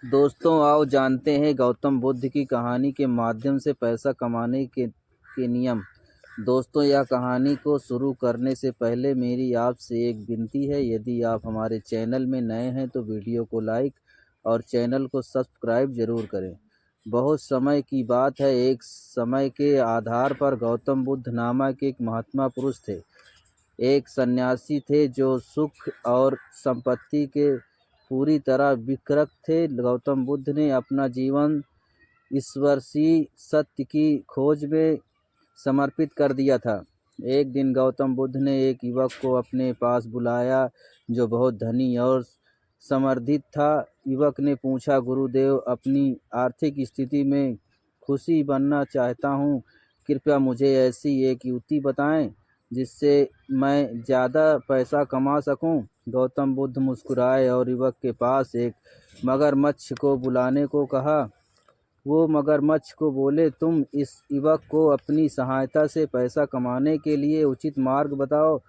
दोस्तों आओ जानते हैं गौतम बुद्ध की कहानी के माध्यम से पैसा कमाने के नियम। दोस्तों यह कहानी को शुरू करने से पहले मेरी आपसे एक विनती है, यदि आप हमारे चैनल में नए हैं तो वीडियो को लाइक और चैनल को सब्सक्राइब जरूर करें। बहुत समय की बात है, एक समय के आधार पर गौतम बुद्ध नामक एक महात्मा पुरुष थे। एक सन्यासी थे जो सुख और संपत्ति के पूरी तरह विरक्त थे। गौतम बुद्ध ने अपना जीवन ईश्वरीय सत्य की खोज में समर्पित कर दिया था। एक दिन गौतम बुद्ध ने एक युवक को अपने पास बुलाया जो बहुत धनी और समृद्ध था। युवक ने पूछा, गुरुदेव, अपनी आर्थिक स्थिति में खुशी बनना चाहता हूँ, कृपया मुझे ऐसी एक युक्ति बताएं जिससे मैं ज़्यादा पैसा कमा सकूं। गौतम बुद्ध मुस्कुराए और युवक के पास एक मगरमच्छ को बुलाने को कहा। वो मगरमच्छ को बोले, तुम इस युवक को अपनी सहायता से पैसा कमाने के लिए उचित मार्ग बताओ।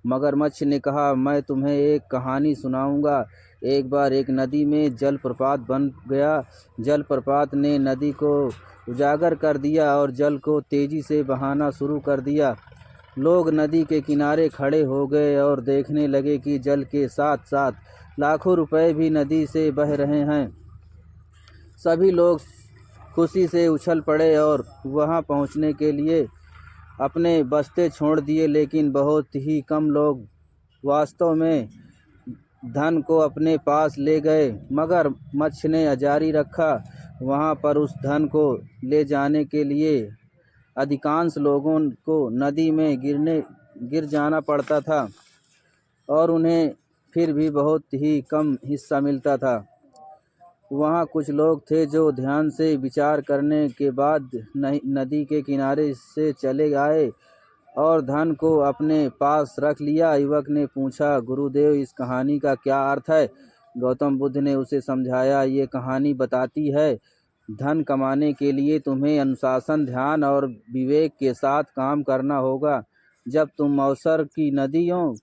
मगरमच्छ ने कहा, मैं तुम्हें एक कहानी सुनाऊंगा। एक बार एक नदी में जलप्रपात बन गया। जलप्रपात ने नदी को उजागर कर दिया और जल को तेजी से बहाना शुरू कर दिया। लोग नदी के किनारे खड़े हो गए और देखने लगे कि जल के साथ साथ लाखों रुपए भी नदी से बह रहे हैं। सभी लोग खुशी से उछल पड़े और वहां पहुंचने के लिए अपने बस्ते छोड़ दिए, लेकिन बहुत ही कम लोग वास्तव में धन को अपने पास ले गए। मगरमच्छ ने जारी रखा। वहां पर उस धन को ले जाने के लिए अधिकांश लोगों को नदी में गिर जाना पड़ता था और उन्हें फिर भी बहुत ही कम हिस्सा मिलता था। वहाँ कुछ लोग थे जो ध्यान से विचार करने के बाद नदी के किनारे से चले आए और धन को अपने पास रख लिया। युवक ने पूछा, गुरुदेव, इस कहानी का क्या अर्थ है? गौतम बुद्ध ने उसे समझाया, ये कहानी बताती है, धन कमाने के लिए तुम्हें अनुशासन, ध्यान और विवेक के साथ काम करना होगा। जब तुम अवसर की नदियों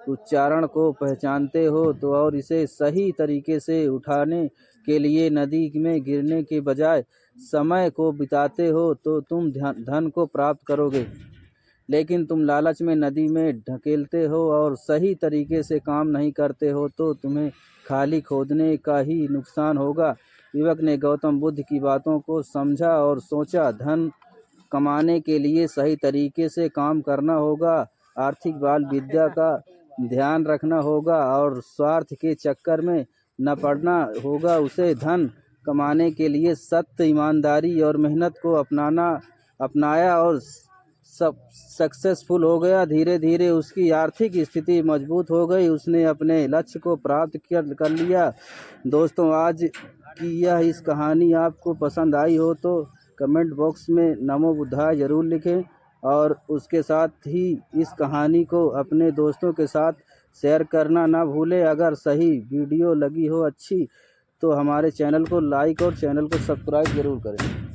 उच्चारण को पहचानते हो तो और इसे सही तरीके से उठाने के लिए नदी में गिरने के बजाय समय को बिताते हो तो तुम धन को प्राप्त करोगे। लेकिन तुम लालच में नदी में ढकेलते हो और सही तरीके से काम नहीं करते हो तो तुम्हें खाली खोदने का ही नुकसान होगा। युवक ने गौतम बुद्ध की बातों को समझा और सोचा, धन कमाने के लिए सही तरीके से काम करना होगा, आर्थिक बाल विद्या का ध्यान रखना होगा और स्वार्थ के चक्कर में न पड़ना होगा। उसे धन कमाने के लिए सत्य, ईमानदारी और मेहनत को अपनाया और सब सक्सेसफुल हो गया। धीरे धीरे उसकी आर्थिक स्थिति मजबूत हो गई। उसने अपने लक्ष्य को प्राप्त कर लिया। दोस्तों, आज की यह इस कहानी आपको पसंद आई हो तो कमेंट बॉक्स में नमो बुद्धाय ज़रूर लिखें और उसके साथ ही इस कहानी को अपने दोस्तों के साथ शेयर करना ना भूलें। अगर सही वीडियो लगी हो अच्छी तो हमारे चैनल को लाइक और चैनल को सब्सक्राइब ज़रूर करें।